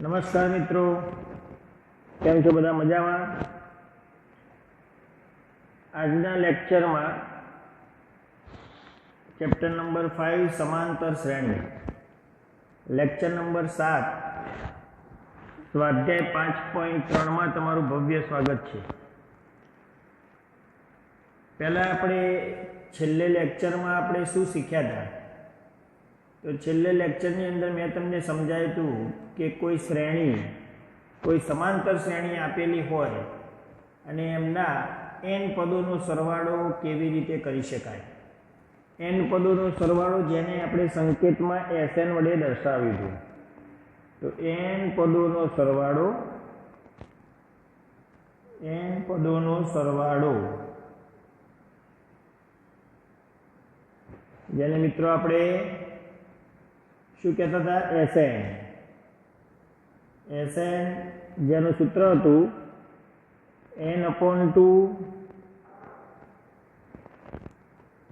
નમસ્કાર મિત્રો, કેમ છો બધા? મજામાં? આજના લેક્ચરમાં ચેપ્ટર નંબર 5 સમાંતર શ્રેણી, લેક્ચર નંબર 7 સ્વાધ્યાય 5.3 માં તમારું ભવ્ય સ્વાગત છે. પહેલા આપણે છેલ્લે લેક્ચરમાં આપણે શું શીખ્યા હતા? તો છેલ્લે લેક્ચરની અંદર મેં તમને સમજાવ્યું હતું કે કોઈ શ્રેણી, કોઈ સમાંતર શ્રેણી આપેલી હોય અને એમના n પદોનો સરવાળો કેવી રીતે કરી શકાય. n પદોનો સરવાળો જેને આપણે સંકેતમાં Sn વડે દર્શાવ્યું હતું. તો n પદોનો સરવાળો જેને મિત્રો આપણે શું કહેતા હતા? Sn જેનું સૂત્ર હતું n/2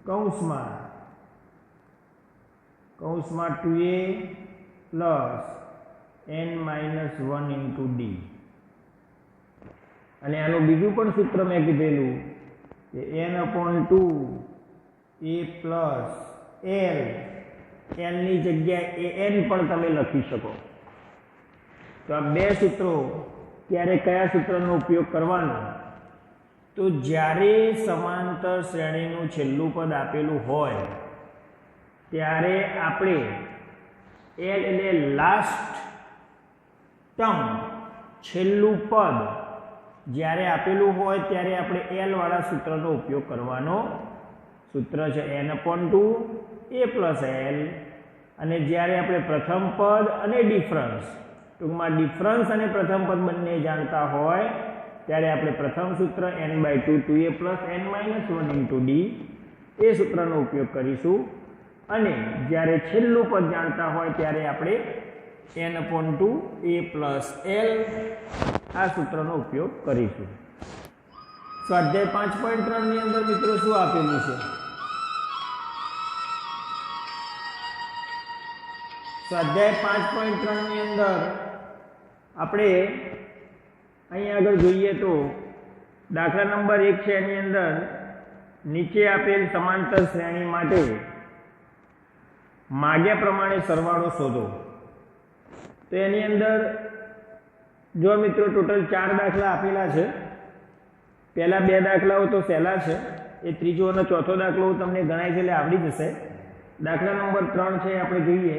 કૌંસમાં 2a પ્લસ n-1 × d. અને આનું બીજું પણ સૂત્ર મેં કીધેલું કે n/2 a પ્લસ l, ની જગ્યાએ an પણ તમે લખી શકો. તો આ બે સૂત્રો ત્યારે કયા સૂત્રનો ઉપયોગ કરવાનો? તો જ્યારે સમાંતર શ્રેણીનું છેલ્લું પદ આપેલું હોય ત્યારે આપણે l એટલે લાસ્ટ ટર્મ, છેલ્લું પદ જ્યારે આપેલું હોય ત્યારે આપણે l વાળા સૂત્રનો ઉપયોગ કરવાનો. સૂત્ર છે n/2 a પ્લસ l. અને જ્યારે આપણે પ્રથમ પદ અને ડિફરન્સ, ટૂંકમાં ડિફરન્સ અને પ્રથમ પદ બંને જાણતા હોય ત્યારે આપણે પ્રથમ સૂત્ર n/2 2a plus n-1 × d એ સૂત્રનો ઉપયોગ કરીશું. અને જ્યારે છેલ્લું પદ જાણતા હોય ત્યારે આપણે n/2 a પ્લસ l આ સૂત્રનો ઉપયોગ કરીશું. સ્વાધ્યાય 5.3 ની અંદર મિત્રો શું આપેલું છે? સ્વાધ્યાય 5.3 ની અંદર આપણે અહીં આગળ જોઈએ તો દાખલા નંબર 1 છે, એની અંદર નીચે આપેલ સમાંતર શ્રેણી માટે માગ્યા પ્રમાણે સરવાળો શોધો. તો એની અંદર જો મિત્રો ટોટલ 4 દાખલા આપેલા છે. પહેલા 2 દાખલાઓ તો સહેલા છે, એ ત્રીજો અને ચોથો દાખલો તમને ગણાય છે એટલે આવડી જશે. દાખલા નંબર 3 છે, આપણે જોઈએ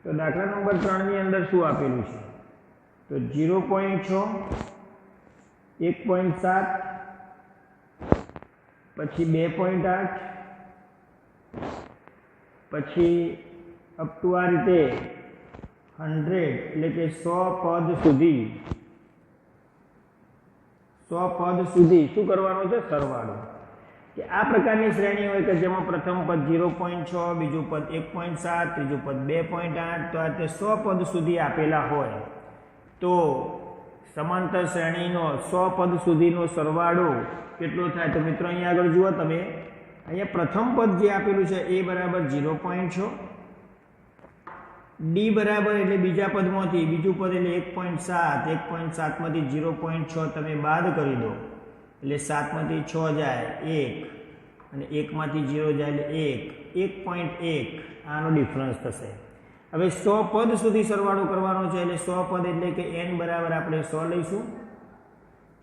તો દાખલા નંબર 3 ની અંદર શું આપેલું છે? તો 0.6, 1.7, પછી 2.8, પછી અપ ટુ આ રીતે 100 એટલે કે 100 પદ સુધી શું કરવાનો છે? સરવાળો. કે આ પ્રકારની શ્રેણી હોય કે જેમાં પ્રથમ પદ 0.6, બીજું પદ 1.7, ત્રીજું પદ 2.8, તો આ તે 100 પદ સુધી આપેલા હોય તો સમાંતર શ્રેણીનો 100 પદ સુધીનો સરવાળો કેટલો થાય? તો મિત્રો અહીંયા આગળ જુઓ તમે, અહીંયા પ્રથમ પદ જે આપેલું છે a બરાબર 0.6, d બરાબર એટલે બીજા પદમાંથી બીજું પદ એટલે 1.7, 1.7 માંથી 0.6 તમે બાદ કરી દો એટલે 7 માંથી 6 જાય 1, અને 1 માંથી 0 જાય એટલે 1, 1.1 આનો ડિફરન્સ થશે. હવે 100 પદ સુધી સરવાળો કરવાનો છે એટલે 100 પદ એટલે કે n બરાબર આપણે 100 લઈશું.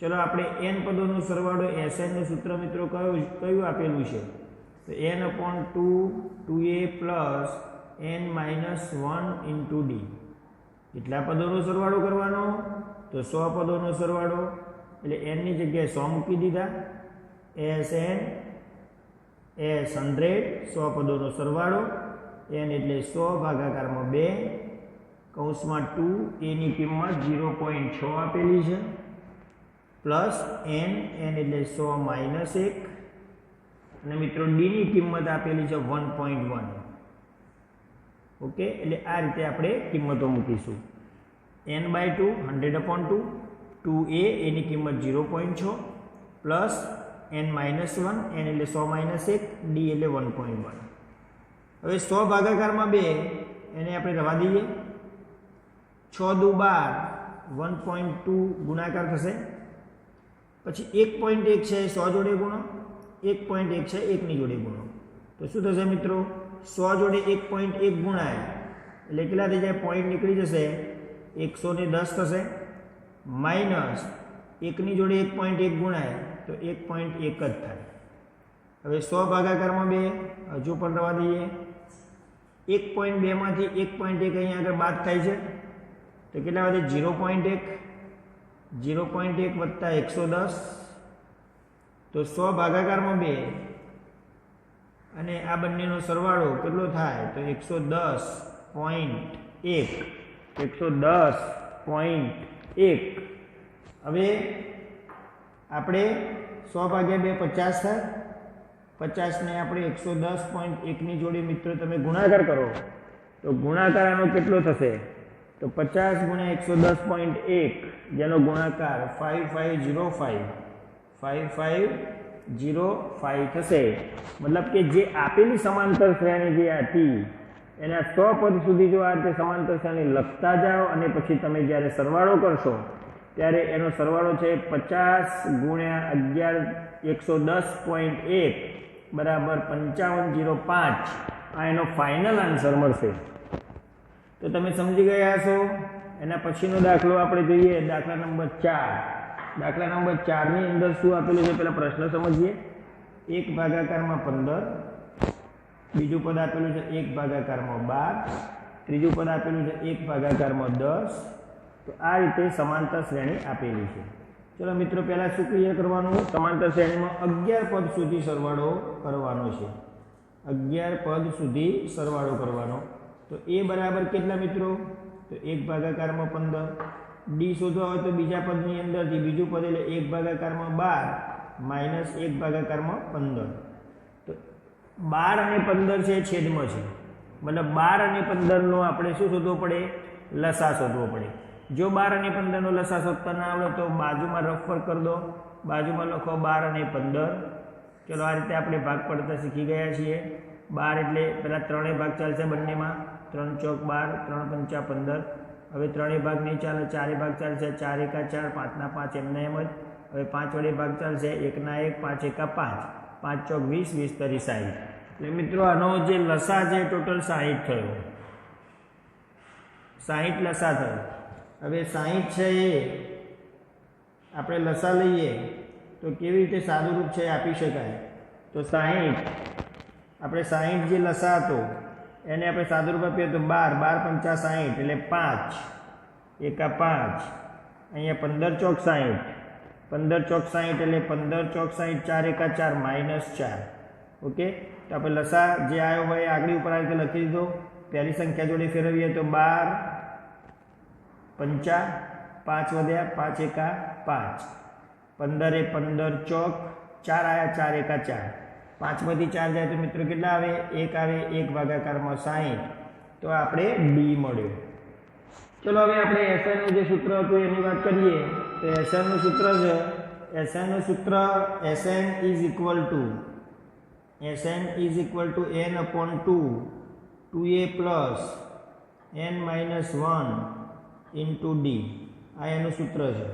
ચલો આપણે n પદોનો સરવાળો Sn નું સૂત્ર મિત્રો કયું આપેલું છે? તો n/2 2a plus n-1 × d. કેટલા પદોનો સરવાળો કરવાનો? તો 100 પદોનો સરવાળો એટલે n ની જગ્યાએ 100 મૂકી દીધા. Sn S100 100 પદોનો સરવાળો, n એટલે 100 ભાગાકારમાં 2 કૌંસમાં 2 a ની કિંમત 0.6 આપેલી છે પ્લસ n એટલે 100 માઇનસ 1, અને મિત્રો d ની કિંમત આપેલી છે 1.1. ઓકે, એટલે આ રીતે આપણે કિંમતો મૂકીશું. n/2 100/2, 2a એની કિંમત 0.6 પ્લસ n-1, n એટલે 100 માઇનસ 1, d એટલે 1.1. હવે 100 ભાગાકારમાં 2 એને આપણે રવા દઈએ. 6 6 દુ 12 1.2 ગુણાકાર થશે. પછી 1.1 છે 100 જોડે ગુણો, 1.1 છે 1ની જોડે ગુણો, તો શું થશે મિત્રો? 100 જોડે 1.1 ગુણાય એટલે કેટલા થઈ જાય? પોઈન્ટ નીકળી જશે, 110 થશે. માઇનસ 1ની જોડે 1.1 ગુણાય તો 1.1 જ થાય. હવે 100 ભાગાકારમાં 2 હજુ પણ રવા દઈએ. 1.2 માંથી 1.1 અહીંયા આગળ બાદ થાય છે તો કેટલા વધે? 0.1. 0.1 વત્તા 110 તો 100 ભાગાકારમાં 2 અને આ બંનેનો સરવાળો કેટલો થાય? તો 110.1. 110.1. હવે આપણે 100 ભાગ્યા 2 50 થાય. 50 ને આપણે 110.1ની જોડે મિત્રો તમે ગુણાકાર કરો તો ગુણાકાર આનો કેટલો થશે? તો 50 ગુણ્યા 110.1 જેનો ગુણાકાર 5505 થશે. મતલબ કે જે આપેલી સમાંતર શ્રેણી જે હતી એના 100 પદ સુધી જો આ રીતે સમાંતર શ્રેણી લખતા જાઓ અને પછી તમે જ્યારે સરવાળો કરશો ત્યારે એનો સરવાળો છે 50 ગુણ્યા 110.1 બરાબર 5505. આ એનો ફાઇનલ આન્સર મળશે. તો તમે સમજી ગયા હશો. એના પછીનો દાખલો આપણે જોઈએ, દાખલા નંબર 4. દાખલા નંબર 4 ની અંદર શું આપેલું છે પહેલા પ્રશ્ન સમજીએ. 1 ભાગાકારમાં 15, બીજું પદ આપેલું છે 1 ભાગાકારમાં 12, ત્રીજું પદ આપેલું છે 1 ભાગાકારમાં 10. તો આ રીતે સમાંતર શ્રેણી આપેલી છે. ચલો મિત્રો પહેલા શું ક્લિયર કરવાનું? સમાંતર શ્રેણીમાં 11 પદ સુધી સરવાળો કરવાનો છે. 11 પદ સુધી સરવાળો કરવાનો. તો એ બરાબર કેટલા મિત્રો? તો 1 ભાગાકારમાં 15. ડી શોધવા હોય તો બીજા પદની અંદરથી બીજું પદ એટલે 1 ભાગાકારમાં 12 માઇનસ 1 ભાગાકારમાં 15. તો 12 અને 15 છે છેદમાં છે, મતલબ 12 અને 15 નો આપણે શું શોધવો પડે? લસા શોધવો પડે. જો 12 અને 15 નો લસા શોધતા ના આવડે તો બાજુમાં રફ પર કરી દો, બાજુમાં લખો 12 અને 15. ચલો આ રીતે આપણે ભાગ પડતા શીખી ગયા છીએ. 12 એટલે પહેલાં ત્રણેય ભાગ ચાલશે બંનેમાં. 3 ચોક 12, 3 પંચા 15. હવે ત્રણેય ભાગ નહીં ચાલે, ચારે ભાગ ચાલશે. 4 એકા 4, 5 ના 5 એમના એમ જ. હવે 5 વડે ભાગ ચાલશે, 1 ના 1, 5 એકા 5, 5 ચોક 20, 20 તરી 60. એટલે મિત્રો આનો જે લસા છે ટોટલ 60 થયો. 60 લસા થયો. હવે 60 છે એ આપણે લસા લઈએ તો કેવી રીતે સાદું રૂપ છે આપી શકાય? તો 60 આપણે 60 જે લસા હતો એને આપણે સાદું રૂપ આપીએ તો 12, 12 પંચા 60 એટલે 5 એકા 5, અહીંયા 15 ચોક 60, 15 ચોક 60 એટલે 15 ચોક 60, 4 એકા 4 માઇનસ 4. ઓકે, તો આપણે લસા જે આવ્યો હોય આગળ ઉપર આ રીતે લખી દીધો. પહેલી સંખ્યા જોડે ફેરવીએ તો 12 પંચા 5 વધ્યા, 5 એકા 5, 15 એ 15 ચોક 4 આવ્યા, 4 એકા 4, 5 માંથી 4 જાય તો મિત્રો કેટલા આવે? 1 આવે. 1 ભાગાકારમાં 60. તો આપણે ડી મળ્યો. ચલો હવે આપણે SN નું જે સૂત્ર હતું એની વાત કરીએ. તો SN નું સૂત્ર છે, SN નું સૂત્ર SN is equal to n/2 2a plus n minus 1 into D. આ એનું સૂત્ર છે.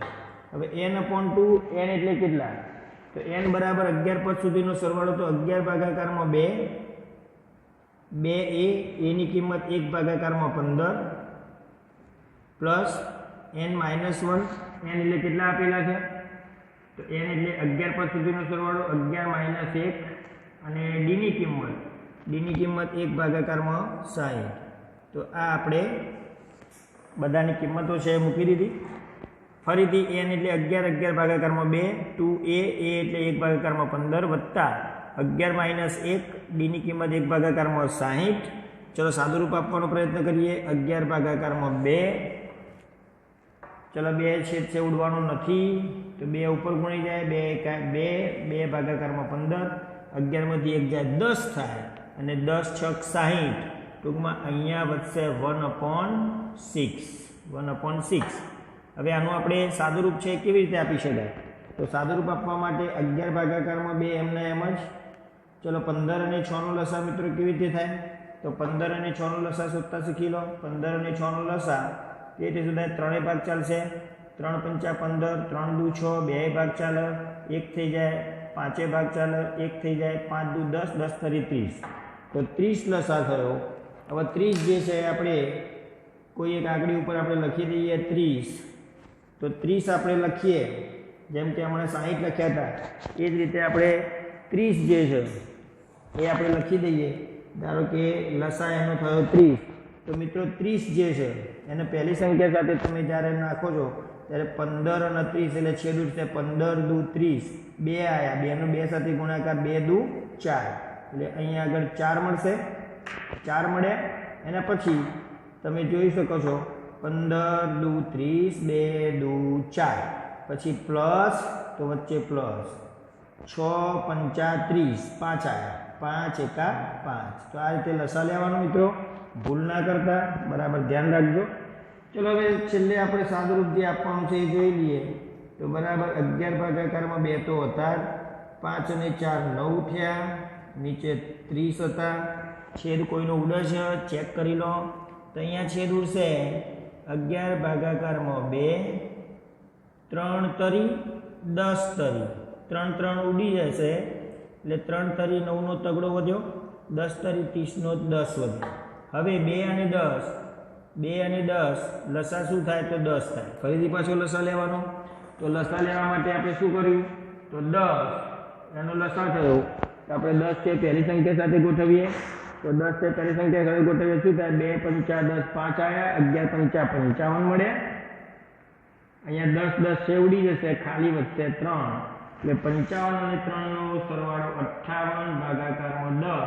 હવે n/2 n એટલે કેટલા? તો n બરાબર 11 પદ સુધીનો સરવાળો તો 11 ભાગાકારમાં 2, 2a, એની કિંમત 1 ભાગાકારમાં 15 પ્લસ n માઇનસ 1. n એટલે કેટલા આપેલા છે? તો n એટલે 11 પદ સુધીનો સરવાળો 11 માઇનસ 1 અને ડીની કિંમત 1 ભાગાકારમાં 60. તો આ આપણે બધાની કિંમતો છે મૂકી દીધી. ફરીથી n એટલે 11 ભાગાકારમાં 2, 2a, a એટલે 1 ભાગાકારમાં 15 વત્તા 11 માઇનસ 1, ડીની કિંમત 1 ભાગાકારમાં 60. ચલો સાદુરૂપ આપવાનો પ્રયત્ન કરીએ. 11 ભાગાકારમાં 2. ચલો 2 છેદ છે ઉડવાનું નથી તો 2 ઉપર ગુણી જાય. 2 એકા 2, 2 ભાગાકારમાં 15, 11 માંથી 1 જાય 10 થાય અને 10 છક 60. ટૂંકમાં અહીંયા વધશે 1/6. હવે આનું આપણે સાદુરૂપ છે કેવી રીતે આપી શકાય? તો સાદુરૂપ આપવા માટે 11 ભાગાકારમાં 2 એમના એમ જ. ચલો 15 અને 6 નો લસા મિત્રો કેવી રીતે થાય? તો 15 અને 6 નો લસા શોધતા શીખી લો. 15 અને 6 નો લસા તે રીતે શું થાય? 3 ભાગ ચાલશે, 3 પંચા 15, 3 દુ 6, 2 ભાગ ચાલે, 1 થઈ જાય, 5 ભાગ ચાલે, 1 થઈ જાય, 5 દુ 10, 10 તરી 30. તો 30 લસા થયો. હવે 30 જે છે આપણે કોઈ એક આંકડી ઉપર આપણે લખી દઈએ 30. તો 30 આપણે લખીએ, જેમ કે હમણાં 60 લખ્યા હતા એ જ રીતે આપણે 30 જે છે એ આપણે લખી દઈએ. ધારો કે લસા એનો થયો 30. તો મિત્રો 30 જે છે એને પહેલી સંખ્યા સાથે તમે જ્યારે નાખો છો ત્યારે 15 અને 30 એટલે છેદ ઉઠશે 15 દુ 30, 2 આવ્યા, 2 નો 2 સાથે ગુણાકાર, 2 દુ 4, એટલે અહીંયા આગળ 4 મળશે. 4 મળ્યા. એના પછી તમે જોઈ શકો છો 15 દુ 30, 2 દુ 4, પછી પ્લસ, તો વચ્ચે પ્લસ, 6 પંચા 30, 5 આવ્યા, 5 એકા 5. તો આ રીતે લસા લેવાનો મિત્રો, ભૂલ ના કરતા, બરાબર ધ્યાન રાખજો. ચલો હવે છેલ્લે આપણે સાદુરૂપ જે આપવાનું છે એ જોઈ લઈએ. તો બરાબર 11 ભાગાકારમાં 2 તો હતા, 5 અને 4 9 થયા, નીચે 30 હતા. છેદ કોઈનો ઉડે છે ચેક કરી લો. તો અહીંયા છેદ ઉડશે 11 ભાગાકારમાં 2, 3 તરી 10 તરી, 3 3 ઉડી જશે એટલે 3 તરી 9 નો તગડો વધ્યો, 10 તરી 30 નો 10 વધ્યો. હવે 2 અને 10, 2 અને 10 લસા શું થાય? તો 10 થાય. ફરીથી પાછો લસા લેવાનો. તો લસા લેવા માટે આપણે શું કર્યું? તો 10 એનો લસા થયો. તો આપણે 10 છે પહેલી સંખ્યા સાથે ગોઠવીએ. તો 10 છે પહેલી સંખ્યા સાથે ગોઠવીએ, શું થાય? 2 પંચા 10, 5 આવ્યા, 11 પંચા 55 મળ્યા. અહીંયા 10 10 છે ઉડી જશે, ખાલી વધશે 3, એટલે 55 અને 3 નો સરવાળો 58 ભાગાકારમાં 10.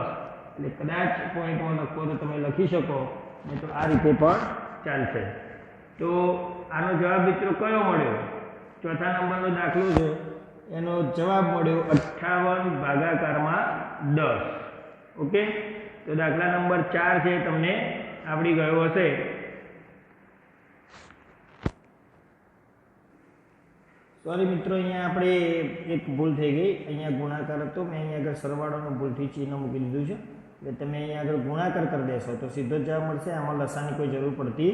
એટલે કદાચ પોઈન્ટમાં લખો તો તમે લખી શકો, નહીં તો આ રીતે પણ ચાલશે. તો આનો જવાબ મિત્રો કયો મળ્યો? ચોથા નંબરનો દાખલો છે, એનો જવાબ મળ્યો 58 ભાગાકારમાં 10. ઓકે, તો દાખલા નંબર 4 છે તમને આવડી ગયો હશે. સોરી મિત્રો, અહીંયા આપણે એક ભૂલ થઈ ગઈ. અહીંયા ગુણાકાર હતો, મેં અહીંયા આગળ સરવાળોનો ભૂલથી ચિહ્ન મૂકી દીધું છે. એટલે તમે અહીંયા આગળ ગુણાકાર કરી દેશો તો સીધો જવાબ મળશે. આમાં લસાની કોઈ જરૂર પડતી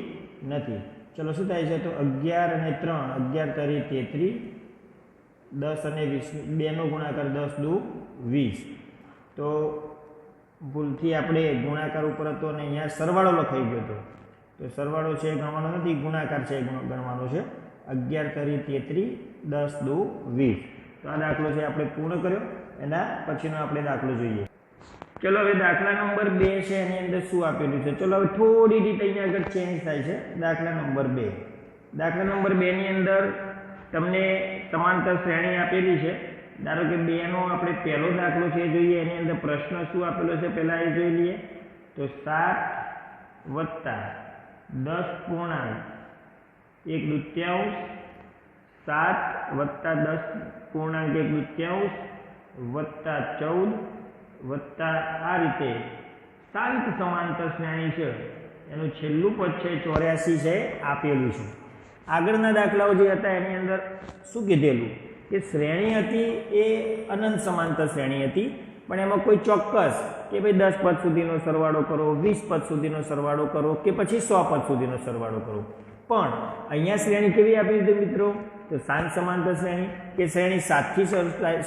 નથી. ચલો શું થાય છે? તો 11 અને 3, 11 તરી 33, 10 અને 20, 2 નો ગુણાકાર 10 દુ 20. તો ભૂલથી આપણે ગુણાકાર ઉપર હતો અને અહીંયા સરવાળો લખાઈ ગયો હતો. તો સરવાળો છે ગણવાનો નથી, ગુણાકાર છે ગણવાનો છે. 11 તરી 33, 10 દુ 20. તો આ દાખલો છે આપણે પૂર્ણ કર્યો. એના પછીનો આપણે દાખલો જોઈએ. ચલો હવે દાખલા નંબર 2 છે, એની અંદર શું આપેલું છે? ચલો હવે થોડી રીત અહીંયા આગળ ચેન્જ થાય છે. દાખલા નંબર 2. દાખલા નંબર 2 ની અંદર તમને સમાંતર શ્રેણી આપેલી છે. ધારો કે 2 નો આપણે પહેલો દાખલો છે જોઈએ. એની અંદર પ્રશ્ન શું આપેલો છે પહેલા એ જોઈ લઈએ. તો 7 વત્તા 10 પૂર્ણાંક 1/2, 7 વત્તા 10 પૂર્ણાંક 1/2 વત્તા 14 વત્તા આ રીતે 7 સમાંતર શ્રેણી છે. એનું છેલ્લું પદ છે 84 છે આપેલું છે. આગળના દાખલાઓ જે હતા એની અંદર શું કીધેલું કે શ્રેણી હતી એ અનંત સમાંતર શ્રેણી હતી, પણ એમાં કોઈ ચોક્કસ કે ભાઈ 10 પદ સુધીનો સરવાળો કરો, 20 પદ સુધીનો સરવાળો કરો કે પછી 100 પદ સુધીનો સરવાળો કરો. પણ અહીંયા શ્રેણી કેવી આપી હતી મિત્રો? તો 7 સમાંતર શ્રેણી, કે શ્રેણી 7 થી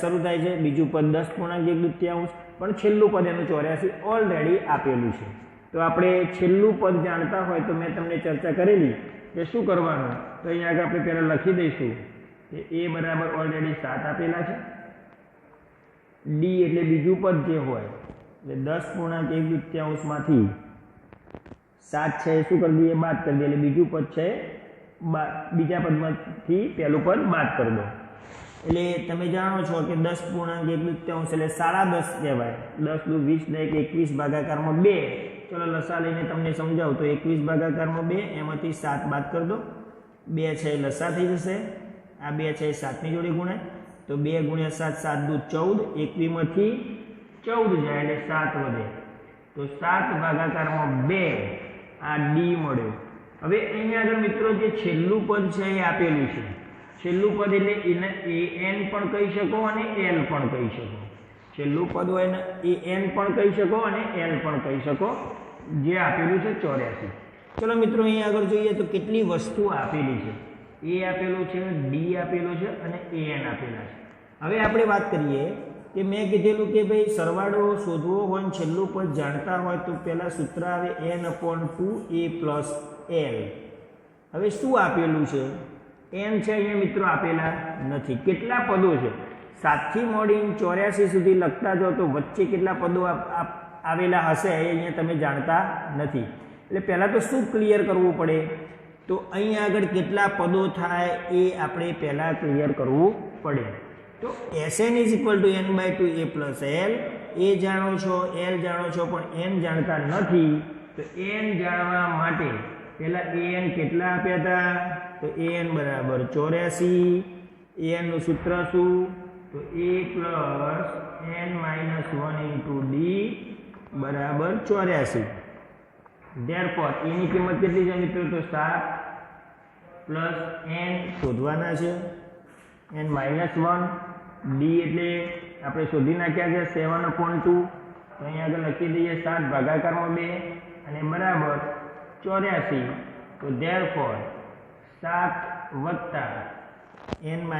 શરૂ થાય છે, બીજું પદ 10 પૂર્ણાંક 1/2, પણ છેલ્લું પદ એનું 84 ઓલરેડી આપેલું છે. તો આપણે છેલ્લું પદ જાણતા હોય તો મેં તમને ચર્ચા કરેલી કે શું કરવાનું. તો અહીંયા આગળ આપણે પહેલાં લખી દઈશું કે એ બરાબર ઓલરેડી 7 આપેલા છે. ડી એટલે બીજું પદ જે હોય એટલે 10 પૂર્ણાંક 1/2 માંથી 7 છે શું કરી દઈએ? બાદ કરી દઈએ. એટલે બીજું પદ છે બીજા પદમાંથી પહેલું પદ બાદ કરી દો. એટલે તમે જાણો છો કે 10 પૂર્ણાંક 1/2 એટલે 10.5 કહેવાય. 10 દુ 20 ને 21 ભાગાકારમાં 2. ચલો લસા લઈને તમને સમજાવું. તો 21 ભાગાકારમાં 2, એમાંથી 7 બાદ કરી દો. 2 છે એ લસા થઈ જશે. આ 2 છે એ 7 ની જોડે ગુણાય. તો 2 ગુણ્યા 7, 7 દુ 14, 21 માંથી 14 જાય એટલે 7 વધે. તો 7 ભાગાકારમાં 2 આ ડી મળ્યો. હવે અહીંયા આગળ મિત્રો જે છેલ્લું પદ છે એ આપેલું છે. છેલ્લું પદ એટલે એને an પણ કહી શકો અને l પણ કહી શકો. છેલ્લું પદ હોય ને an પણ કહી શકો અને l પણ કહી શકો. જે આપેલું છે 84. ચલો મિત્રો અહીં આગળ જોઈએ તો કેટલી વસ્તુઓ આપેલી છે. એ આપેલું છે, ડી આપેલું છે અને એન આપેલા છે. હવે આપણે વાત કરીએ કે મેં કીધેલું કે ભાઈ સરવાળો શોધવો હોય ને છેલ્લું પદ જાણતા હોય તો પહેલાં સૂત્ર આવે n/2a+l. હવે શું આપેલું છે? n છે અહીંયા મિત્રો આપેલા નથી. કેટલા પદો છે? 7 થી મોડીને 84 સુધી લખતા જાઓ તો વચ્ચે કેટલા પદો આવેલા હશે એ અહીંયા તમે જાણતા નથી. એટલે પહેલાં તો શું ક્લિયર કરવું પડે? તો અહીં આગળ કેટલા પદો થાય એ આપણે પહેલાં ક્લિયર કરવું પડે. તો Sn = n/2a+l. એ જાણો છો, l જાણો છો, પણ n જાણતા નથી. તો n જાણવા માટે પહેલાં an કેટલા આપ્યા હતા? તો an = 84. an નું સૂત્ર શું? તો a + n - 1 * d = 84. Therefore a ની કિંમત કેટલી છે મિત્રો? તો 7 + n શોધવાના છે, n - 1. d એટલે આપણે શોધી નાખ્યા છે 7/2. તો અહીં આગળ લખી દઈએ 7 ભાગાકારમાં 2 અને બરાબર 84. તો therefore 7 + n - 1,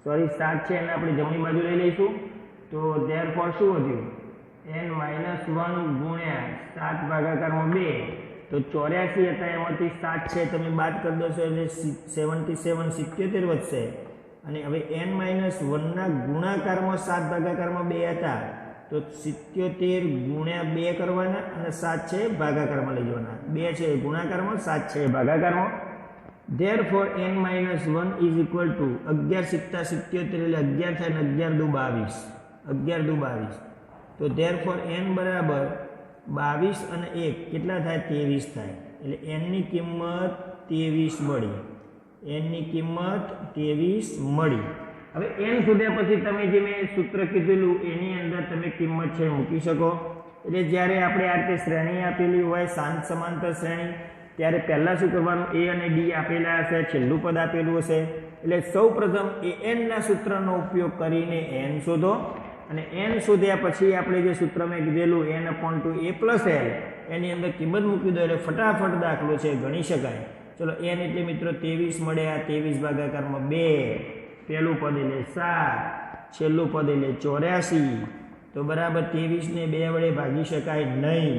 સોરી 7 છે એને આપણે જમણી બાજુ લઈ લઈશું. તો therefore શું વધ્યું? n - 1 ગુણ્યા 7 ભાગાકારમાં 2. તો 84 હતા એમાંથી 7 છે તમે બાદ કરી દોશો એટલે 77 77 વધશે. અને હવે n - 1 ના ગુણાકારમાં 7 ભાગાકારમાં 2 હતા તો 77 ગુણ્યા 2 કરવાના અને 7 છે ભાગાકારમાં લઈ જવાના. 2 છે ગુણાકારમાં, 7 છે ભાગાકારમાં. Therefore n - 1 = 11 + 77 એટલે 11 થાય ને 11 × 22. તો therefore n = 22 અને 1 કેટલા થાય? 23 થાય. એટલે n ની કિંમત 23 મળી. n ની કિંમત 23 મળી. હવે n શોધ્યા પછી તમે જે મેં સૂત્ર કીધેલું એની અંદર તમે કિંમત છે મૂકી શકો. એટલે જ્યારે આપણે આ રીતે શ્રેણી આપેલી હોય, શાંત સમાંતર શ્રેણી, ત્યારે પહેલાં શું કરવાનું? a અને d આપેલા હશે, છેલ્લું પદ આપેલું હશે. એટલે સૌપ્રથમ an ના સૂત્રનો ઉપયોગ કરીને n શોધો અને n શોધ્યા પછી આપણે જે સૂત્ર મેં કીધેલું n/2a+l એની અંદર કિંમત મૂકી દો એટલે ફટાફટ દાખલો છે ગણી શકાય. ચલો n એટલે મિત્રો 23 મળ્યા. 23 ભાગાકારમાં 2, પહેલું પદ એટલે 7, છેલ્લું પદ એટલે 84. તો બરાબર 23 ને 2 વડે ભાગી શકાય નહીં.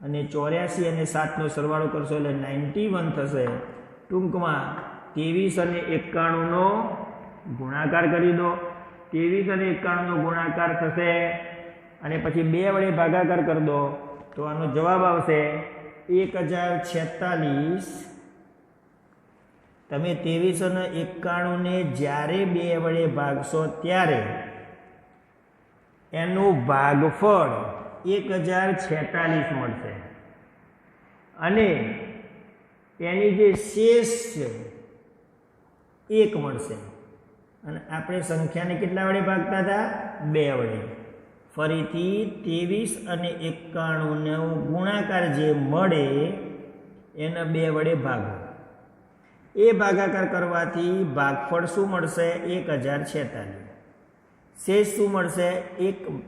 અને 84 અને 7 નો સરવાળો કરશો એટલે 91 થશે. ટૂંકમાં 23 અને 91 નો ગુણાકાર કરી દો. 23 અને 91 નો ગુણાકાર થશે અને પછી 2 વડે ભાગાકાર કરી દો તો આનો જવાબ આવશે 1046. તમે 23 અને 91 ને જ્યારે 2 વડે ભાગશો ત્યારે એનું ભાગફળ 1046 મળશે અને એની જે શેષ છે 1 મળશે. અને આપણે સંખ્યાને કેટલા વડે ભાગતા હતા? 2 વડે. ફરીથી 23 અને 91 નો ગુણાકાર જે મળે એને 2 વડે ભાગો. એ ભાગાકાર કરવાથી ભાગફળ શું મળશે? 1046. શેષ શું મળશે? 1.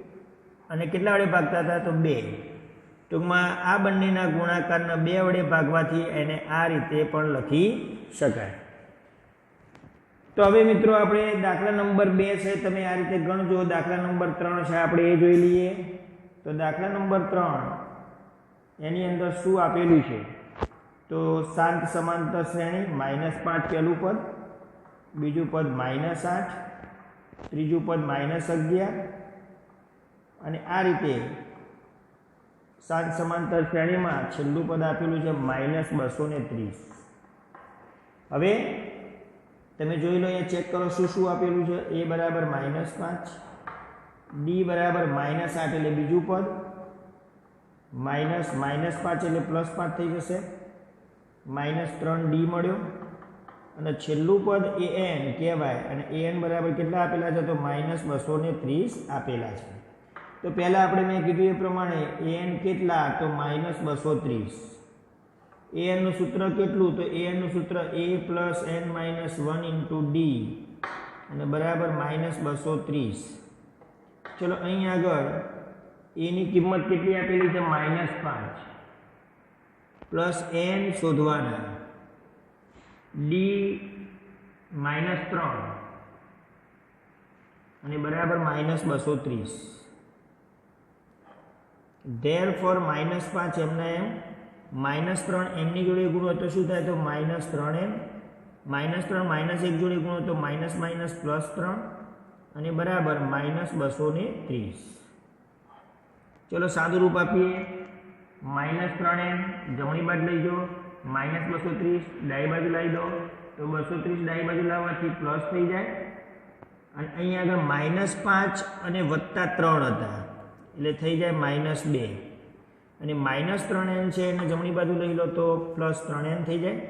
અને કેટલા વડે ભાગતા હતા? તો 2. ટૂંકમાં આ બંનેના ગુણાકારના 2 વડે ભાગવાથી એને આ રીતે પણ લખી શકાય. તો હવે મિત્રો આપણે દાખલા નંબર 2 છે, તમે આ રીતે ગણજો. દાખલા નંબર 3 છે, આપણે એ જોઈ લઈએ. તો દાખલા નંબર 3 એની અંદર શું આપેલું છે? તો શાંત સમાંતર શ્રેણી -5 પહેલું પદ, બીજું પદ -8, ત્રીજું પદ -11 અને આ રીતે શાંત સમાંતર શ્રેણીમાં છેલ્લું પદ આપેલું છે -230. હવે તમે જોઈ લો, અહીંયા ચેક કરો શું શું આપેલું છે. a = -5, d = -8 એટલે બીજું પદ, -5 એટલે +5 થઈ જશે, -3d મળ્યો અને છેલ્લું પદ an કહેવાય. અને an બરાબર કેટલા આપેલા છે? તો -230 આપેલા છે. તો પહેલાં આપણે મેં કીધું એ પ્રમાણે an કેટલા? તો -230. an નું સૂત્ર કેટલું? તો an નું સૂત્ર a + n - 1 * d અને બરાબર -230. ચલો અહીં આગળ a ની કિંમત કેટલી આપેલી છે? -5. પ્લસ n શોધવાના d -3 અને બરાબર -230. ધેરફોર -5 એમના એમ -3 n ની જોડે ગુણો તો શું થાય? તો -3n. -3 -1 જોડે ગુણો તો +3 અને બરાબર -230. ચલો સાદું રૂપ આપીએ. -3n જમણી બાજુ લઈ જાઓ, -230 ડાબી બાજુ લાવી દો તો 230 ડાબી બાજુ લાવવાથી પ્લસ થઈ જાય. અને અહીંયા આગળ -5 અને +3 હતા એટલે થઈ જાય -2. અને -3n છે એને જમણી બાજુ લઈ લો તો +3n થઈ જાય.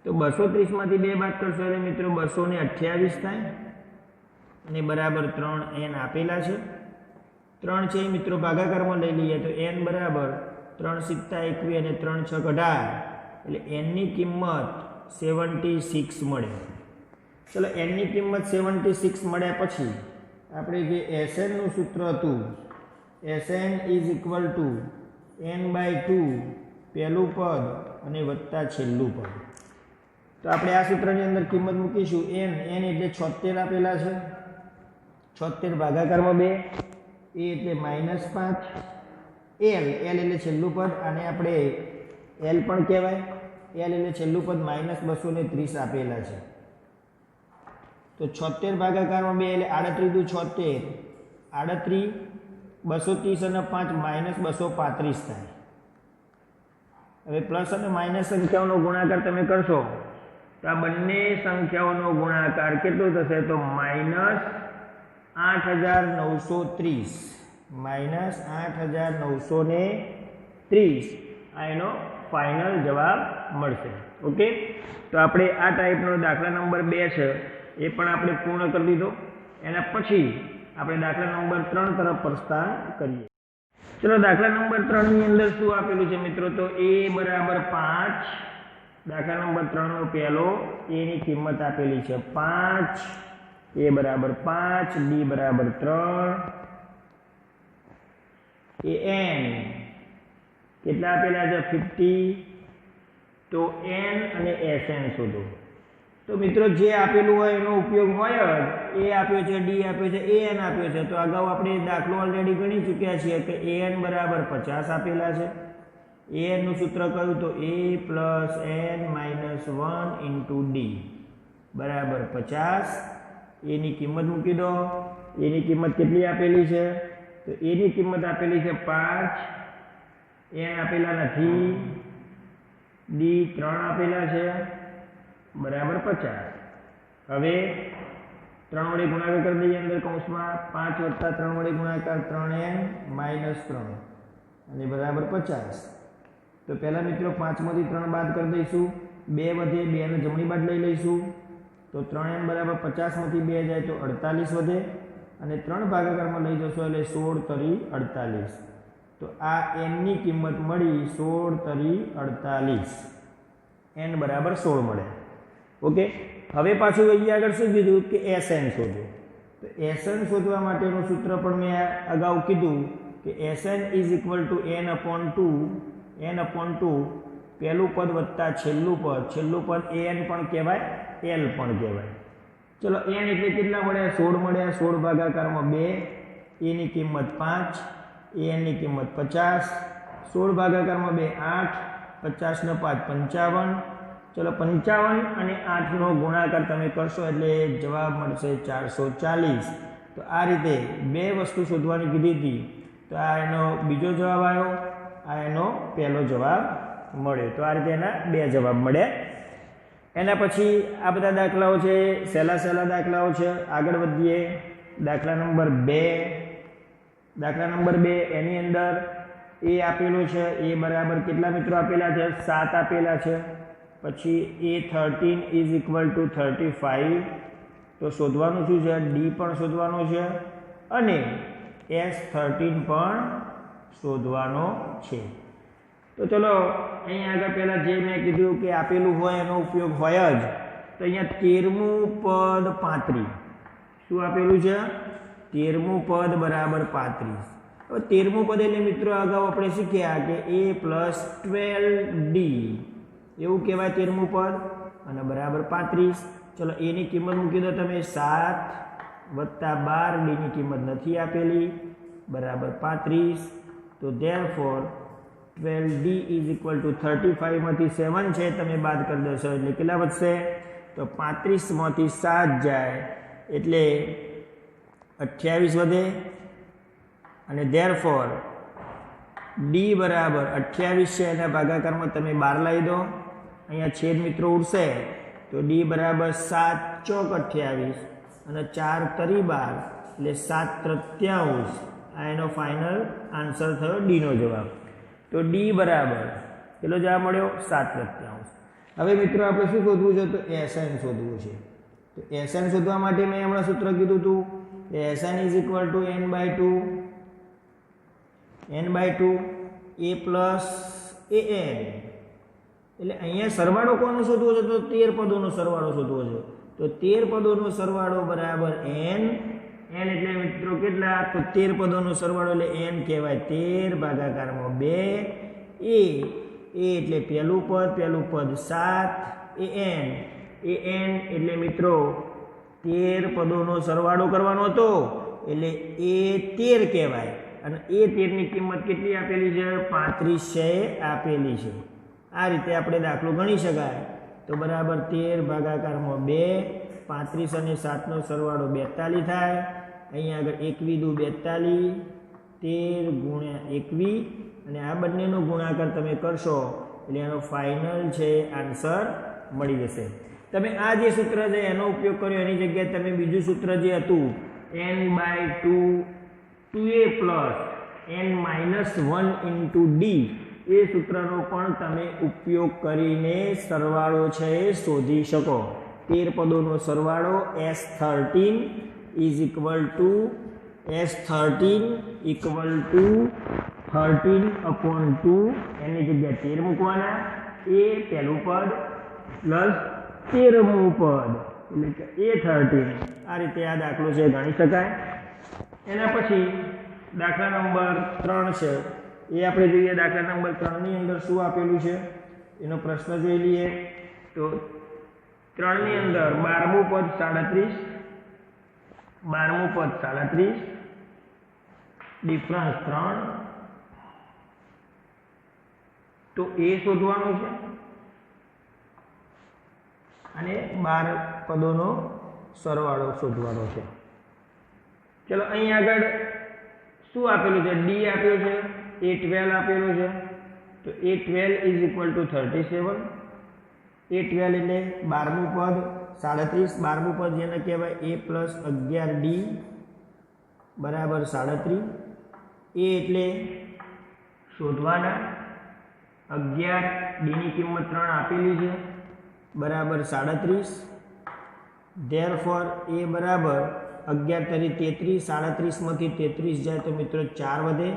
તો 230 માંથી 2 બાદ કરશો એટલે મિત્રો 228 થાય અને બરાબર 3n આપેલા છે. 3 છે મિત્રો ભાગાકારમાં લઈ લઈએ તો n બરાબર 3 × 7 = 21 અને 3 × 6 = 18 એટલે n ની કિંમત 76 મળે. ચલો n ની કિંમત 76 મળ્યા પછી આપણે જે Sn નું સૂત્ર હતું, Sn = n/2 પહેલું પદ અને વત્તા છેલ્લું પદ. તો આપણે આ સૂત્રની અંદર કિંમત મૂકીશું. n એટલે 76 આપેલા છે, 76 ભાગાકારમાં 2, a એટલે -5, l એટલે છેલ્લું પદ, આને આપણે l પણ કહેવાય. l એટલે છેલ્લું પદ -230 આપેલા છે. તો 76 ભાગાકારમાં 2 એટલે 38 × 76, 38, 230 અને 5 -235 થાય. હવે પ્લસ અને માઇનસ સંખ્યાઓનો ગુણાકાર તમે કરશો તો આ બંને સંખ્યાઓનો ગુણાકાર કેટલો થશે? તો -8930 -8930 આ એનો ફાઇનલ જવાબ મળશે. ઓકે, તો આપણે આ ટાઈપનો દાખલા નંબર 2 છે એ પણ આપણે પૂર્ણ કરી દીધો. એના પછી આપણે દાખલા નંબર 3 તરફ પ્રસ્થાન કરીએ. ચલો દાખલા નંબર 3 ની અંદર શું આપેલું છે મિત્રો? તો a = 5. દાખલા નંબર 3 નો પહેલો a ની કિંમત આપેલી છે 5, a = 5, d = 3, an કેટલા આપેલા છે? 50. તો n અને Sn શોધો. તો મિત્રો જે આપેલું હોય એનો ઉપયોગ હોય જ. a આપ્યો છે, d આપ્યો છે, an આપ્યો છે. તો અગાઉ આપણે દાખલો ઓલરેડી ગણી ચૂક્યા છીએ કે an = 50 આપેલા છે. an નું સૂત્ર કયું? તો a + n - 1 × d બરાબર 50. a ની કિંમત મૂકી દો. a ની કિંમત કેટલી આપેલી છે? તો a ની કિંમત આપેલી છે 5, n આપેલા નથી, d 3 આપેલા છે બરાબર 50. હવે 3 વડે ગુણાકાર કરી દઈએ અંદર કૌંસમાં. 5 + 3 વડે ગુણાકાર 3n - 3 અને બરાબર 50. તો પહેલા મિત્રો 5 માંથી 3 બાદ કરી દઈશું. 2 વધે, 2 ને જમણી બાજુ લઈ લઈશું તો 3n = 50 માંથી 2 જાય તો 48 વધે અને 3 ભાગાકારમાં લઈ જશો એટલે 16 તરી 48. તો આ n ની કિંમત મળી 16 તરી 48. n = 16 મળે. ઓકે, હવે પાછું અહીંયા આગળ શું કીધું કે Sn શોધો. તો Sn શોધવા માટેનું સૂત્ર પણ મેં અગાઉ કીધું કે Sn = n/2 પહેલું પદ વત્તા છેલ્લું પદ. છેલ્લું પદ an પણ કહેવાય, l પણ કહેવાય. ચલો n એટલે કેટલા મળ્યા? 16 મળ્યા. 16 ભાગાકારમાં 2, a ની કિંમત 5, an ની કિંમત 50. 16 ભાગાકારમાં 2 8, 50 ને 5 55. ચલો 55 અને 8 નો ગુણાકાર તમે કરશો એટલે જવાબ મળશે 440. તો આ રીતે બે વસ્તુ શોધવાની કીધી હતી. તો આ એનો બીજો જવાબ આવ્યો, આ એનો પહેલો જવાબ મળ્યો. તો આ રીતે એના બે જવાબ મળ્યા. એના પછી આ બધા દાખલાઓ છે, સહેલા દાખલાઓ છે. આગળ વધીએ. દાખલા નંબર 2. દાખલા નંબર 2 એની અંદર a આપેલું છે. a બરાબર કેટલા મિત્રો આપેલા છે? 7 આપેલા છે. પછી a13 = 35. તો શોધવાનું શું છે? d પણ શોધવાનો છે અને s13 પણ શોધવાનો છે. તો ચલો અહીંયા આગળ પહેલા જે મેં કીધું કે આપેલું હોય એનો ઉપયોગ હોય જ. તો અહીંયા 13મું પદ 35. શું આપેલું છે? 13મું પદ બરાબર 35. હવે 13મું પદ એટલે મિત્રો અગાઉ આપણે શીખ્યા કે a પ્લસ 12d એવું કહેવાય 13મું પદ અને બરાબર 35. ચલો a ની કિંમત મૂકી દો તમે 7 વત્તા 12, d ની કિંમત નથી આપેલી, બરાબર 35. તો therefore 12d is equal to 35 માંથી 7 છે તમે બાદ કરી દેશો એટલે કેટલા વધશે? તો 35 માંથી 7 જાય એટલે 28 વધે અને ધેરફોર d બરાબર 28 છે એના ભાગાકારમાં તમે 12 લાવી દો, અહીંયા છેદ મિત્રો ઉડશે તો d બરાબર 7 ચોક 28 અને 4 તરી 12 એટલે 7 23. આ એનો ફાઇનલ આન્સર થયો d નો જવાબ. તો d બરાબર કેટલો જવાબ મળ્યો? 7 23. હવે મિત્રો આપણે શું શોધવું છે? તો Sn શોધવું છે. તો Sn શોધવા માટે મેં હમણાં સૂત્ર કીધું હતું કે Sn is equal to n/2 a plus an. એટલે અહીંયા સરવાળો કોનો શોધવો છે? તો 13 પદોનો સરવાળો શોધવો છે. તો 13 પદોનો સરવાળો બરાબર n. n એટલે મિત્રો કેટલા? તો 13 પદોનો સરવાળો એટલે n કહેવાય 13 ભાગાકારમાં 2 a એટલે પહેલું પદ 7 an એટલે મિત્રો 13 પદોનો સરવાળો કરવાનો હતો એટલે a 13 કહેવાય અને a 13 ની કિંમત કેટલી આપેલી છે? 35 છે આપેલી છે. આ રીતે આપણે દાખલો ગણી શકાય. તો બરાબર 13 ભાગાકારમાં 2, 35 અને 7 નો સરવાળો 42 થાય. અહીંયા આગળ 21 દુ 42, 13 ગુણ્યા 21 અને આ બંનેનો ગુણાકાર તમે કરશો એટલે એનો ફાઇનલ છે આન્સર મળી જશે. તમે આ જે સૂત્ર છે એનો ઉપયોગ કર્યો એની જગ્યાએ તમે બીજું સૂત્ર જે હતું n/2 2a plus n-1 into d એ સૂત્રનો પણ તમે ઉપયોગ કરીને સરવાળો છે એ શોધી શકો. 13 પદોનો સરવાળો S13 is equal to S13 equal to 13/2 એની જગ્યાએ 13 મૂકવાના, એ પહેલું પદ પ્લસ 13મું પદ એટલે કે A13. આ રીતે આ દાખલો છે ગણી શકાય. એના પછી દાખલા નંબર 3 છે એ આપણે જોઈએ. દાખલા નંબર 3 ની અંદર શું આપેલું છે એનો પ્રશ્ન જોઈ લઈએ. તો 3 ની અંદર 12મું પદ 37, 12મું પદ 37, ડિફરન્સ 3. તો એ શોધવાનું છે અને 12 પદોનો સરવાળો શોધવાનો છે. ચલો અહીં આગળ શું આપેલું છે? d આપ્યો છે, a12 આપેલું છે. તો a12 is equal to 37. a12 એટલે 12મું પદ 37, 12મું પદ જેને કહેવાય a પ્લસ 11d બરાબર 37. a એટલે શોધવાના, 11 d ની કિંમત 3 આપેલી છે બરાબર 37. ધેરફોર a બરાબર 11 તરી 33, 37 માંથી 33 જાય તો મિત્રો 4 વધે.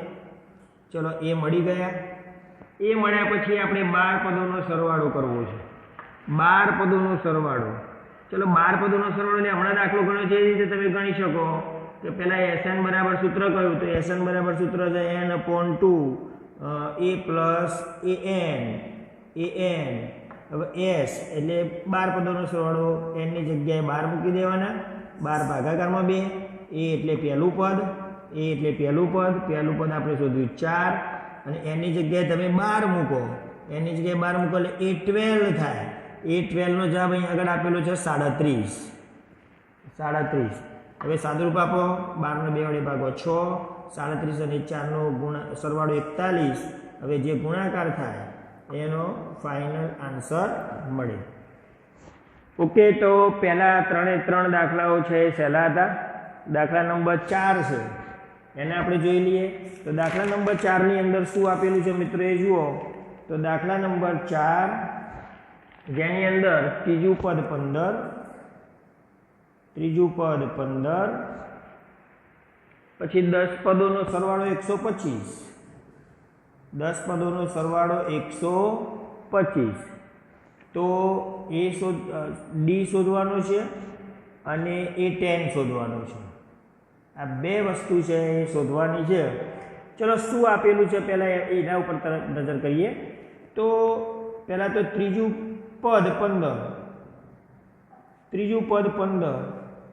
ચલો એ મળી ગયા. એ મળ્યા પછી આપણે 12 પદોનો સરવાળો કરવો છે. 12 પદોનો સરવાળો. ચલો 12 પદોનો સરવાળો એટલે હમણાં દાખલો ગણ્યો છે એ રીતે તમે ગણી શકો કે પહેલા Sn બરાબર સૂત્ર કયું? તો Sn બરાબર સૂત્ર છે n/2 a પ્લસ an. હવે s એટલે 12 પદોનો સરવાળો, n ની જગ્યાએ 12 મૂકી દેવાના, 12 ભાગાકારમાં 2, a એટલે પહેલું પદ, પહેલું પદ આપણે શોધ્યું 4 અને n ની જગ્યાએ તમે 12 મૂકો, n ની જગ્યાએ 12 મૂકો એટલે a12 થાય. a12 નો જવાબ અહીં આગળ આપેલો છે 37. હવે સાદુરૂપ આપો, 12 ને 2 વડે ભાગો 6, 37 અને 4 નો સરવાળો 41. હવે જે ગુણાકાર થાય એનો ફાઇનલ આન્સર મળે. ઓકે, તો પહેલા 3 દાખલાઓ છે સહેલા હતા. દાખલા નંબર 4 છે એને આપણે જોઈ લઈએ. તો દાખલા નંબર 4 ની અંદર શું આપેલું છે મિત્રો એ જુઓ. તો દાખલા નંબર 4 જેની અંદર ત્રીજું પદ 15, પછી 10 પદોનો સરવાળો 125, 10 પદોનો સરવાળો 125. તો d શોધવાનો છે અને a10 શોધવાનો છે. આ બે વસ્તુ છે એ શોધવાની છે. ચલો શું આપેલું છે પહેલાં એના ઉપર તરત નજર કરીએ. તો પહેલાં તો ત્રીજું પદ 15, ત્રીજું પદ 15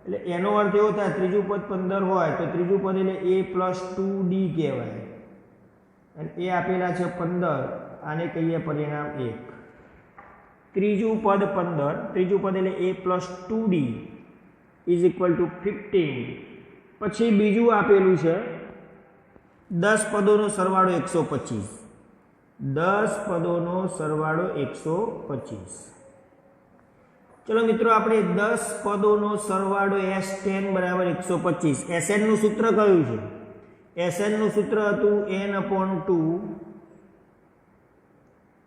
એટલે એનો અર્થ એવો થાય ત્રીજું પદ 15 હોય તો ત્રીજું પદ એટલે a+2d કહેવાય. અને એ આપેલા છે 15, આને કહીએ પરિણામ 1. ત્રીજું પદ 15, ત્રીજું પદ એટલે a+2d ઇઝ ઇક્વલ ટુ 15. પછી બીજું આપેલું છે 10 પદોનો સરવાળો 125, 10 પદોનો સરવાળો 125. ચલો મિત્રો આપણે 10 પદોનો સરવાળો S10 બરાબર 125. SN નું સૂત્ર કયું છે? SN નું સૂત્ર હતું n/2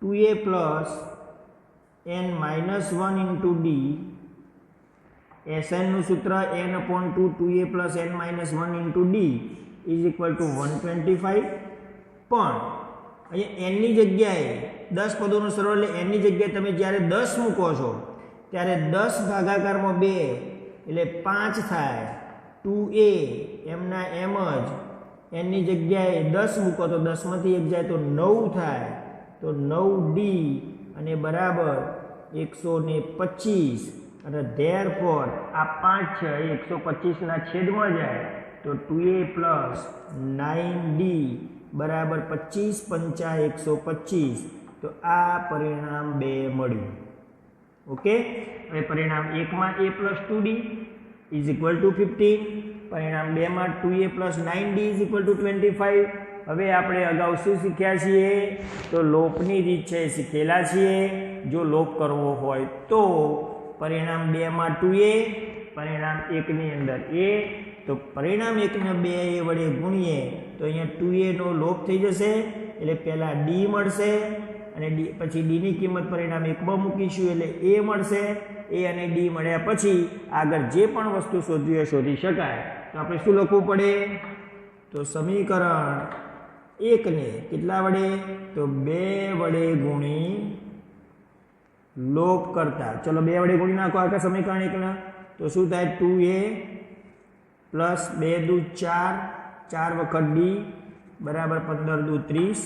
2a plus n-1 into d. SN નું સૂત્ર n/2 2a plus n-1 into d is equal to 125. પણ અહીંયા n ની જગ્યાએ 10 પદોનો સરવાળો એટલે n ની જગ્યાએ તમે જ્યારે 10 મૂકો છો ત્યારે 10 ભાગાકારમાં 2 એટલે 5 થાય. 2a એમના એમ જ n ની જગ્યાએ 10 મૂકો તો 10 માંથી 1 જાય તો 9 થાય. તો 9d અને બરાબર 125. અને ધેરફોર આ 5 છે એ 125 ના છેદમાં જાય તો 2a પ્લસ 9d બરાબર 25 × 5 125. તો આ પરિણામ 2 મળ્યું. ઓકે, હવે પરિણામ 1 માં a+2d ઇઝ ઇક્વલ ટુ 15, પરિણામ 2 માં 2a plus 9d is equal to 25. હવે આપણે અગાઉ શું શીખ્યા છીએ? તો લોપની રીત છે શીખેલા છીએ. જો લોપ કરવો હોય તો પરિણામ 2 માં 2a, પરિણામ 1 ની અંદર a. તો પરિણામ 1 ને 2a વડે ગુણીએ તો અહીંયા 2a નો લોપ થઈ જશે એટલે પહેલાં d મળશે અને પછી d ની કિંમત પરિણામ 1 માં મૂકીશું એટલે a મળશે. a અને d મળ્યા પછી આગળ જે પણ વસ્તુ શોધવી હોય શોધી શકાય. તો આપણે શું લખવું પડે? તો સમીકરણ 1 ને કેટલા વડે? તો 2 વડે ગુણી લોપ કરતા. ચલો 2 વડે ગુણી નાખો આખા સમીકરણ 1 ના. તો શું થાય? 2a પ્લસ 2 દુ 4, 4 વખત d બરાબર 15 દુ 30.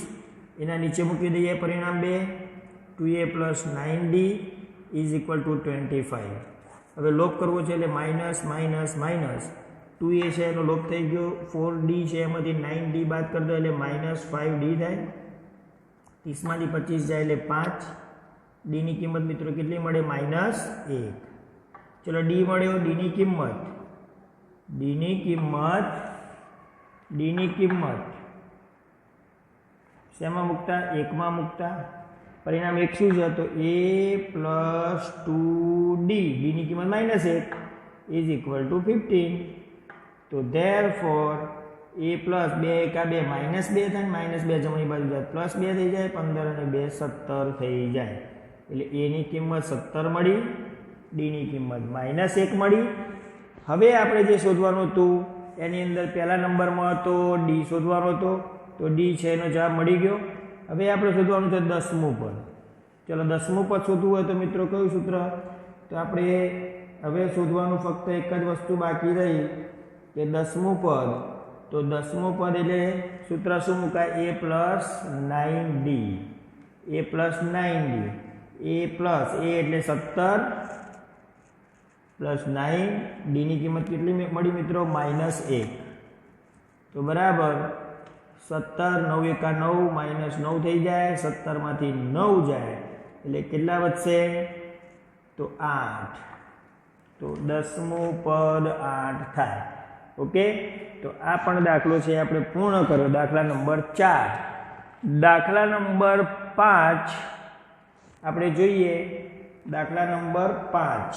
એના નીચે મૂકી દઈએ પરિણામ 2. 2a plus 9d is equal to 25. હવે લોપ કરવો છે એટલે માઇનસ માઇનસ માઇનસ. 2a છે એનો લોપ થઈ ગયો, 4d છે એમાંથી 9d બાદ કરી દો એટલે -5d થાય. 30 માંથી 25 જાય એટલે 5. d ની કિંમત મિત્રો કેટલી મળે? -1. ચલો d મળ્યો. d ની કિંમત શેમાં મૂકતા? 1 માં મૂકતા. પરિણામ 1 શું છે? તો a+2d, d ની કિંમત -1 ઇઝ ઇક્વલ ટુ 15. તો ધેરફોર a પ્લસ 2 એકા 2 -2 થાય, -2 જમણી બાજુ જાય +2 થઈ જાય, 15 અને 2 17 થઈ જાય. એટલે a ની કિંમત 17 મળી, d ની કિંમત -1 મળી. હવે આપણે જે શોધવાનું હતું એની અંદર પહેલા નંબરમાં હતો d શોધવાનો હતો. તો d છે એનો જવાબ મળી ગયો. હવે આપણે શોધવાનું છે 10મું પદ. ચલો 10મું પદ શોધવું હોય તો મિત્રો કયું સૂત્ર? તો આપણે હવે શોધવાનું ફક્ત એક જ વસ્તુ બાકી રહી કે 10મું પદ. તો 10મું પદ એટલે સૂત્ર શું મુકાય? a plus 9d, a plus 9d, a plus a એટલે 17 પ્લસ 9, d ની કિંમત કેટલી મળી મિત્રો? -1. તો બરાબર 17, 9 એકા 9, -9 થઈ જાય. 17 માંથી 9 જાય એટલે કેટલા વધશે? તો 8. તો 10મું પદ 8 થાય. ઓકે, તો આ પણ દાખલો છે આપણે પૂર્ણ કર્યો. દાખલા નંબર 4. દાખલા નંબર 5 આપણે જોઈએ. દાખલા નંબર 5.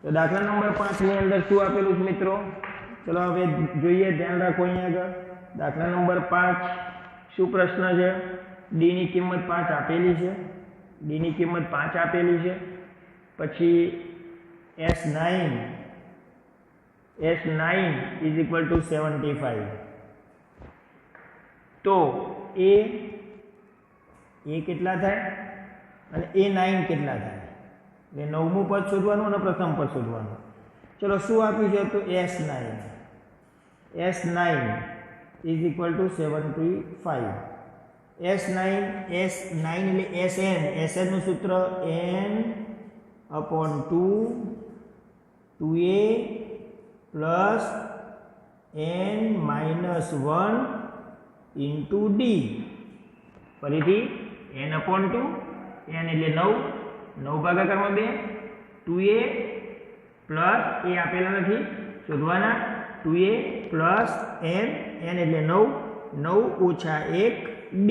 તો દાખલા નંબર 5 ની અંદર શું આપેલું છે મિત્રો? ચલો હવે જોઈએ, ધ્યાન રાખો અહીંયા આગળ. દાખલા નંબર 5 શું પ્રશ્ન છે? d ની કિંમત 5 આપેલી છે. d ની કિંમત 5 આપેલી છે. પછી S9 ઇઝ ઇક્વલ ટુ 75. તો a કેટલા થાય અને a9 કેટલા થાય? એટલે 9મું પદ શોધવાનું અને પ્રથમ પદ શોધવાનું. ચલો શું આપ્યું છે? તો S9 is equal to 75. S9 એટલે SN નું સૂત્ર n/2 2a plus n-1 into d. ફરીથી n/2 n એટલે 9 ભાગાકારમાં 2 2a પ્લસ એ આપેલા નથી શોધવાના 2a પ્લસ n એટલે 9 ઓછા 1 d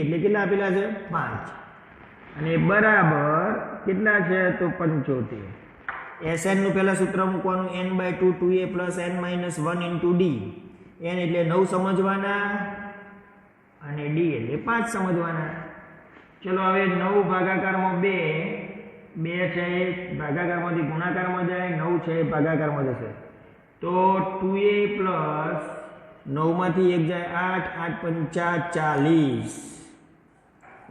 એટલે કેટલા આપેલા છે 5 અને બરાબર કેટલા છે તો 75. SN નું પહેલા સૂત્ર મૂકવાનું n/2 2a plus n-1 into d. n એટલે 9 સમજવાના અને d એટલે 5 સમજવાના. ચલો હવે 9 ભાગાકારમાં 2 છે ભાગાકારમાંથી ગુણાકારમાં જાય 9 છે ભાગાકારમાં જશે તો 2a પ્લસ 9 માંથી 1 જાય 8 8 5 40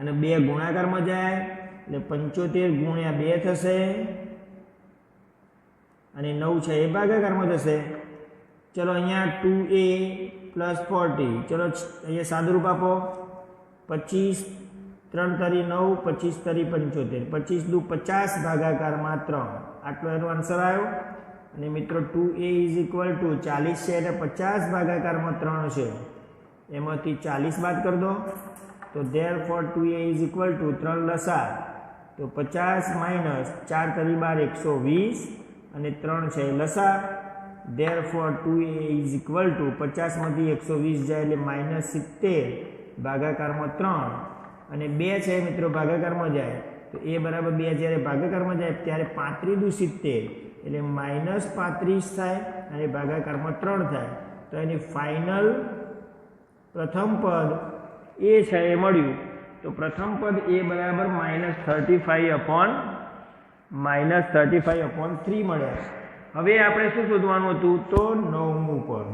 અને 2 ગુણાકારમાં જાય એટલે 75 ગુણ્યા 2 થશે અને 9 છે એ ભાગાકારમાં જશે. ચલો અહીંયા 2a પ્લસ 40. ચલો અહીંયા સાદુરૂપ આપો 25 3 તરી 9 25 તરી 75 25 દુ 50 ભાગાકારમાં 3 આટલો એનો આન્સર આવ્યો. અને મિત્રો 2a ઇઝ ઇક્વલ ટુ 40 છે એટલે 50 ભાગાકારમાં 3 છે એમાંથી 40 બાદ કરી દો તો therefore 2a is equal to 3 લસા તો 50 માઇનસ 4 તરી 12 120 અને 3 છે લસા. therefore 2a is equal to 50 માંથી 120 જાય એટલે -70 ભાગાકારમાં 3 અને 2 છે મિત્રો ભાગાકારમાં જાય તો a બરાબર 2 જ્યારે ભાગાકારમાં જાય ત્યારે 35 દુ 70 એટલે -35 થાય અને ભાગાકારમાં 3 થાય તો એની ફાઇનલ પ્રથમ પદ a છે એ મળ્યું. તો પ્રથમ પદ a બરાબર -35/3 મળ્યા. હવે આપણે શું શોધવાનું હતું તો 9મું પદ.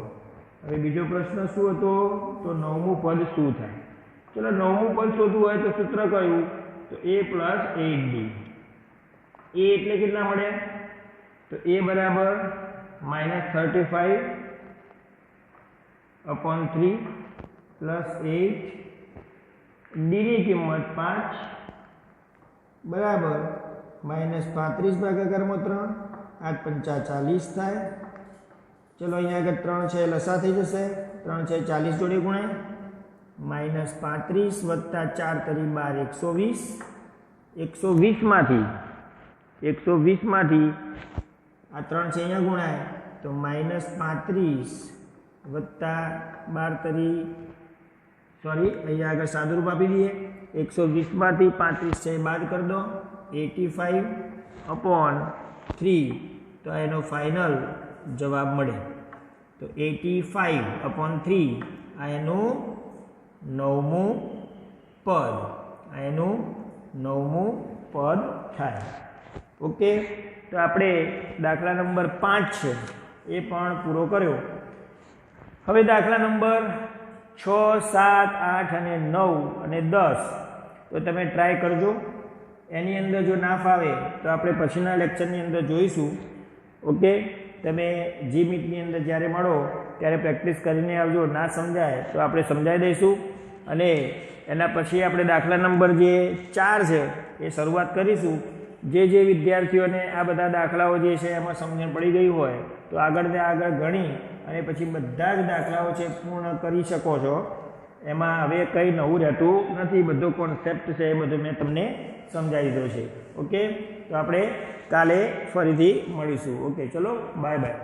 હવે બીજો પ્રશ્ન શું હતો તો 9મું પદ શું થાય. ચલો 9મું પદ શોધવું હોય તો સૂત્ર કયું તો a પ્લસ 8d. a એટલે કેટલા મળ્યા તો a બરાબર -35/3 પ્લસ 8 d ની કિંમત 5 બરાબર -35 ભાગાકારમાં 3 8 5 40 થાય. ચલો અહીંયા આગળ 3 છે લસા થઈ જશે 3 છે 40 જોડે ગુણાય -35 વત્તા 4 તરી 12 120 માંથી આ 3 છે અહીંયા ગુણાય તો -35 વત્તા 12 તરી અહીંયા આગળ સાદુરૂપ આપી દઈએ 120 માંથી 35 છે બાદ કરી દો 85/3 તો એનો ફાઇનલ જવાબ મળે. તો 85/3 આ એનું 9મું પદ થાય. ઓકે તો આપણે દાખલા નંબર 5 છે એ પણ પૂરો કર્યો. હવે દાખલા નંબર 6 7 8 અને 9 અને 10 તો તમે ટ્રાય કરજો. એની અંદર જો ના ફાવે તો આપણે પછીના લેક્ચરની અંદર જોઈશું. ઓકે તમે જી-મીટની અંદર જ્યારે મળો ત્યારે પ્રેક્ટિસ કરીને આવજો. ના સમજાય તો આપણે સમજાવી દઈશું અને એના પછી આપણે દાખલા નંબર જે 4 છે એ શરૂઆત કરીશું. જે વિદ્યાર્થીઓને આ બધા દાખલાઓ જે છે એમાં સમજણ પડી ગઈ હોય તો આગળ ગણી અને પછી બધા જ દાખલાઓ છે પૂર્ણ કરી શકો છો. એમાં હવે કંઈ નવું રહેતું નથી. બધો કોન્સેપ્ટ છે એ બધું મેં તમને સમજાવી દીધો છે. ઓકે તો આપણે કાલે ફરીથી મળીશું. ઓકે ચલો બાય બાય.